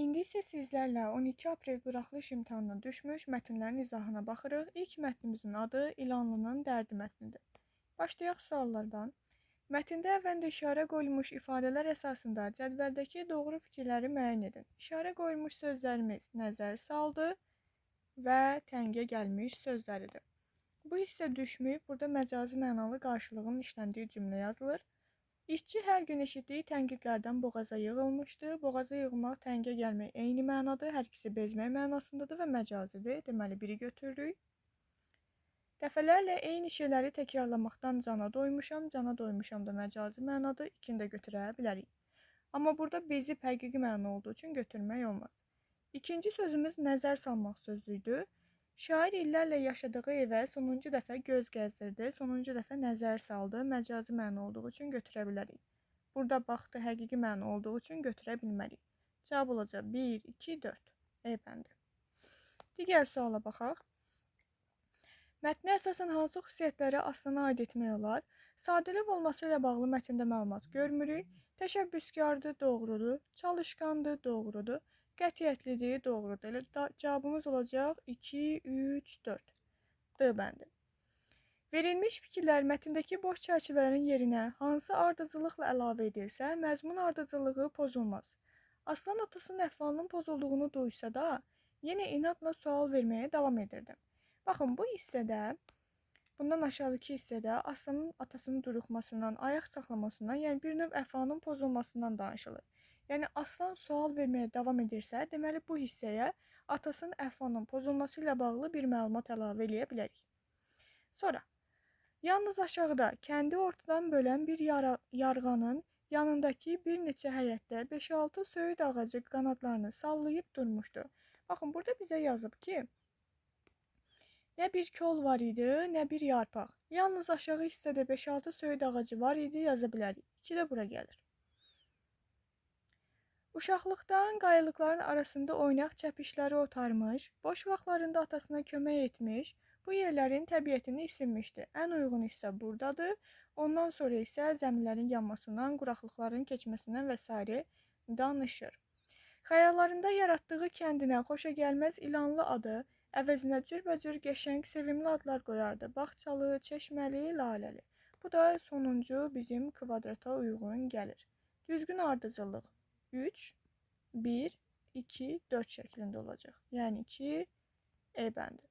İndi isə sizlərlə 12 aprel buraxılış imtahanına düşmüş mətnlərin izahına baxırıq. İlk mətnimizin adı İlanlının dərdi mətnidir. Başlayaq suallardan. Mətndə əvvəlində işarə qoyulmuş ifadələr əsasında cədvəldəki doğru fikirləri müəyyən edin. İşarə qoyulmuş sözlərimiz nəzər saldı və təngə gəlmiş sözləridir. Bu hissə düşməyib, burada məcazi mənalı qarşılığın işləndiyi cümlə yazılır. İşçi hər gün eşitdiyi tənqidlərdən boğaza yığılmışdı. Boğaza yığılmaq, təngə gəlmək eyni mənadır. Hər ikisi bezmək mənasındadır və məcazidir. Deməli, biri götürürük. Dəfələrlə eyni şeyləri təkrarlamaqdan cana doymuşam. Cana doymuşam da məcazi mənadır. İkini də götürə bilərik. Amma burada bezib həqiqi məna olduğu üçün götürmək olmaz. İkinci sözümüz nəzər salmaq sözüydü. Şair illərlə yaşadığı evə sonuncu dəfə göz gəzdirdi, sonuncu dəfə nəzər saldı, məcazi məna olduğu üçün götürə bilərik. Burada baxdı, həqiqi məna olduğu üçün götürə bilmərik. Cavab olacaq 1, 2, 4. E bəndi. Digər suala baxaq. Mətnə əsasən hansı xüsusiyyətləri aslana aid etmək olar? Sadəlövh olması ilə bağlı mətndə məlumat görmürük. Təşəbbüskardır, doğrudur. Çalışqandır, doğrudur. Qətiyyətlidir, doğrudur. Elə cavabımız olacaq 2, 3, 4. D bəndi. Verilmiş fikirlər mətndəki boş çərçivələrin yerinə hansı ardıcıllıqla əlavə edilsə, məzmun ardıcıllığı pozulmaz. Aslan atasının əhvalının pozulduğunu duysa da, yenə inadla sual verməyə davam edirdi. Baxın, bu hissədə, bundan aşağıdakı hissədə Aslanın atasının duruxmasından, ayaq saxlamasından, yəni bir növ əhvalının pozulmasından danışılır. Yəni, Aslan sual verməyə davam edirsə, deməli bu hissəyə atasının əhvalının pozulması ilə bağlı bir məlumat əlavə eləyə bilərik. Sonra, yalnız aşağıda kəndi ortadan bölən bir yarğanın yanındakı bir neçə həyətdə 5-6 söyüd ağacı qanadlarını sallayıb durmuşdu. Baxın, burada bizə yazıb ki, nə bir kol var idi, nə bir yarpaq. Yalnız aşağı hissədə 5-6 söyüd ağacı var idi, yaza bilərik. 2 də bura gəlir. Uşaqlıqdan qayalıqların arasında oynaq çəpişləri otarmış, boş vaxtlarında atasına kömək etmiş, bu yerlərin təbiətini isinmişdi. Ən uyğun hissə buradadır. Ondan sonra isə zəmilərin yanmasından, quraqlıqların keçməsindən və s. danışır. Xəyallarında yaratdığı kəndinə xoşagəlməz İlanlı adı əvəzinə cürbəcür qəşəng, sevimli adlar qoyardı. Bağçalı, çeşməli, laləli. Bu da sonuncu bizim kvadrata uyğun gəlir. Düzgün ardıcıllıq 3, 1, 2, 4 şəklində olacaq. Yəni ki, E bəndi.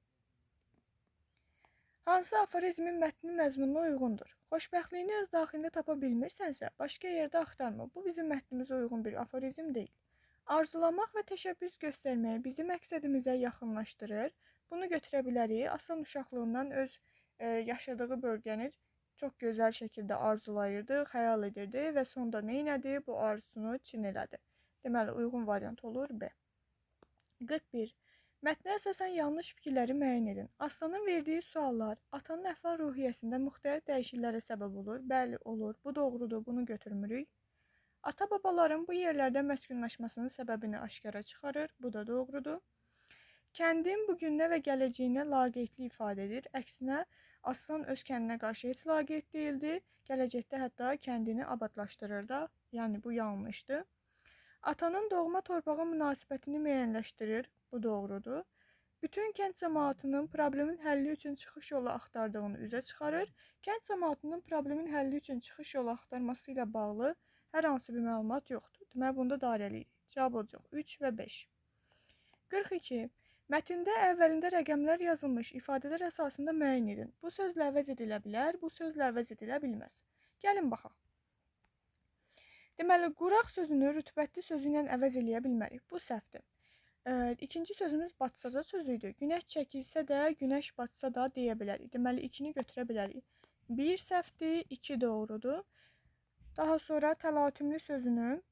Hansı aforizmin mətnin məzmununa uyğundur? Xoşbəxtliyini öz daxilində tapa bilmirsənsə, başqa yerdə axtarma. Bu bizim mətnimizə uyğun bir aforizm deyil. Arzulamaq və təşəbbüs göstərməyə bizi məqsədimizə yaxınlaşdırır. Bunu götürə bilərik. Aslan uşaqlığından öz yaşadığı bölgəni çox gözəl şəkildə arzulayırdı, xəyal edirdi və sonda neynədi? Bu arzusunu çin elədi. Deməli, uyğun variant olur B. 41. Mətnə əsasən yanlış fikirləri müəyyən edin. Aslanın verdiyi suallar atanın əhval ruhiyyəsində müxtəlif dəyişikliklərə səbəb olur. Bəli, olur. Bu doğrudur, bunu götürmürük. Ata-babaların bu yerlərdə məskunlaşmasının səbəbini aşkara çıxarır. Bu da doğrudur. Kəndin bugününə və gələcəyinə laqeydlik ifadə edir. Əksinə, Aslan öz kəndinə qarşı heç laqeyd deyildi. Gələcəkdə hətta kəndini abadlaşdırır da. Yəni, bu yanlışdır. Atanın doğma torpağa münasibətini müəyyənləşdirir. Bu doğrudur. Bütün kənd cəmaatının problemin həlli üçün çıxış yolu axtardığını üzə çıxarır. Kənd cəmaatının problemin həlli üçün çıxış yolu axtarması ilə bağlı hər hansı bir məlumat yoxdur. Deməli, bunda dairəliyirik. Cavab olacaq 3 və 5. 42. Mətndə əvvəlində rəqəmlər yazılmış ifadələr əsasında müəyyən edin. Bu sözlə əvəz edilə bilər, bu sözlə əvəz edilə bilməz. Gəlin baxaq. Deməli, quraq sözünü rütbətli sözü ilə əvəz eləyə bilmərik. Bu səhvdir. İkinci sözümüz batsaca sözüydü. Günəş çəkilsə də, günəş batsa da deyə bilərik. Deməli, 2-ni götürə bilərik. 1 səhvdir, 2 doğrudur. Daha sonra təlatümlü sözünü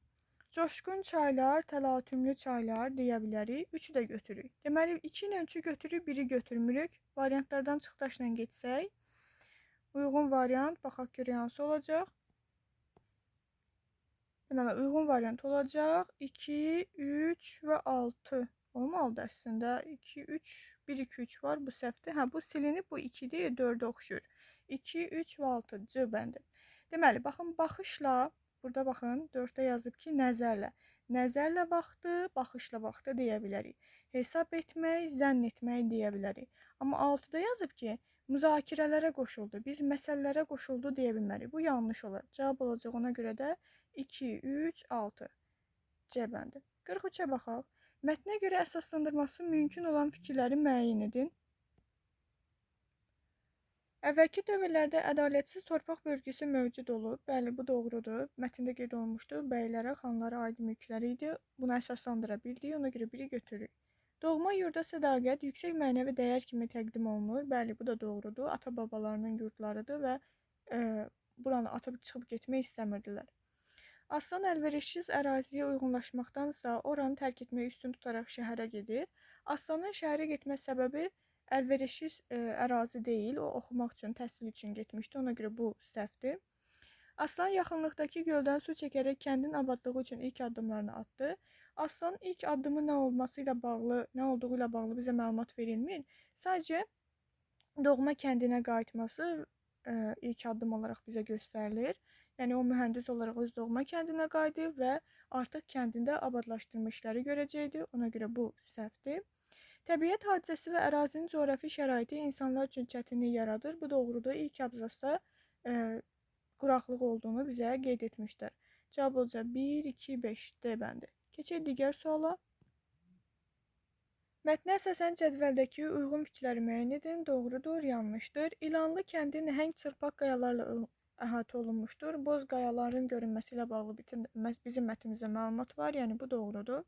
coşqun çaylar, təlatümlü çaylar deyə bilərik. 3-ü də götürürük. Deməli, 2 ilə 3-ü götürürük, 1-i götürmürük. Variantlardan çıxdaşla getsək, uyğun variant, baxaq görək hansı olacaq. Deməli, uyğun variant olacaq 2, 3 və 6. Olmalıdır əslində. 2, 3, 1, 2, 3 var. Bu səhvdir. Hə, bu silinib, bu 2-dir, 4-ə oxşuyur. 2, 3 və 6. C bəndi. Deməli, baxın, baxışla, burada baxın, 4-də yazıb ki, nəzərlə. Nəzərlə baxdı, baxışla baxdı deyə bilərik. Hesab etmək, zənn etmək deyə bilərik. Amma 6-da yazıb ki, müzakirələrə qoşuldu. Biz məsələlərə qoşuldu deyə bilmərik. Bu yanlış olar. Cavab olacaq, ona görə də 2, 3, 6 C bəndi. 43-ə baxaq. Mətnə görə əsaslandırması mümkün olan fikirləri müəyyən edin. Əvvəlki dövrlərdə ədalətsiz torpaq bölgüsü mövcud olub. Bəli, bu doğrudur. Mətndə qeyd olunmuşdu. Bəylərə, xanlara aid mülkləri idi. Bunu əsaslandıra bildik, ona görə biri götürürük. Doğma yurda sədaqət yüksək mənəvi dəyər kimi təqdim olunur. Bəli, bu da doğrudur. Ata-babalarının yurdlarıdır və buranı atıb çıxıb getmək istəmirdilər. Aslan əlverişsiz əraziyə uyğunlaşmaqdansa oranı tərk etməyi üstün tutaraq şəhərə gedir. Aslanın şəhərə getmə səbəbi əlverişsiz ərazi deyil, o oxumaq üçün, təhsil üçün getmişdi, ona görə bu səhvdir. Aslan yaxınlıqdakı göldən su çəkərək kəndin abadlığı üçün ilk addımlarını atdı. Aslanın ilk addımı nə olduğu ilə bağlı bizə məlumat verilmir. Sadəcə doğma kəndinə qayıtması ilk addım olaraq bizə göstərilir. Yəni o mühəndis olaraq öz doğma kəndinə qayıdır və artıq kəndində abadlaşdırma işləri görəcəkdir. Ona görə bu səhvdir. Təbiət hadisəsi və ərazinin coğrafi şəraiti insanlar üçün çətinlik yaradır. Bu doğrudur. İlk abzasda quraqlıq olduğunu bizə qeyd etmişlər. Cavab olacaq 1, 2, 5 D bəndi. Keçək digər suala. Mətnə əsasən cədvəldəki uyğun fikirləri müəyyən edin. Doğrudur, yanlışdır. İlanlı kəndi nəhəng çırpaq qayalarla əhatə olunmuşdur. Boz qayaların görünməsi ilə bağlı bizim mətnimizdə məlumat var, yəni bu doğrudur.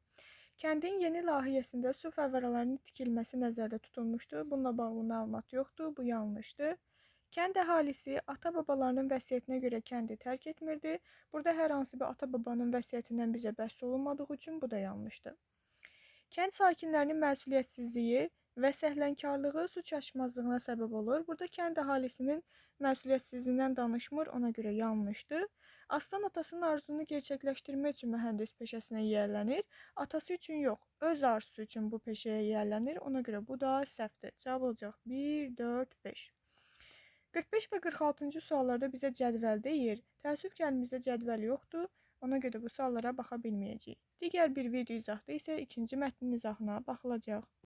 Kəndin yeni layihəsində su fəvvərələrinin tikilməsi nəzərdə tutulmuşdur. Bununla bağlı məlumat yoxdur, bu yanlışdır. Kənd əhalisi ata-babalarının vəsiyyətinə görə kəndi tərk etmirdi. Burada hər hansı bir ata-babanın vəsiyyətindən bizə bəhs olunmadığı üçün bu da yanlışdır. Kənd sakinlərinin məsuliyyətsizliyi və səhlənkarlığı su çatışmazlığına səbəb olur. Burada kənd əhalisinin məsuliyyətsizliyindən danışmır, ona görə yanlışdır. Aslan atasının arzusunu gerçəkləşdirmək üçün mühəndis peşəsinə yiyələnir. Atası üçün yox, öz arzusu üçün bu peşəyə yiyələnir. Ona görə bu da səhvdir. Cavab olacaq 1, 4, 5. 45 və 46-cı suallarda bizə cədvəl deyir. Təəssüf ki, əlimizdə cədvəl yoxdur. Ona görə bu suallara baxa bilməyəcəyik. Digər bir video izahda isə ikinci mətnin izahına baxılacaq.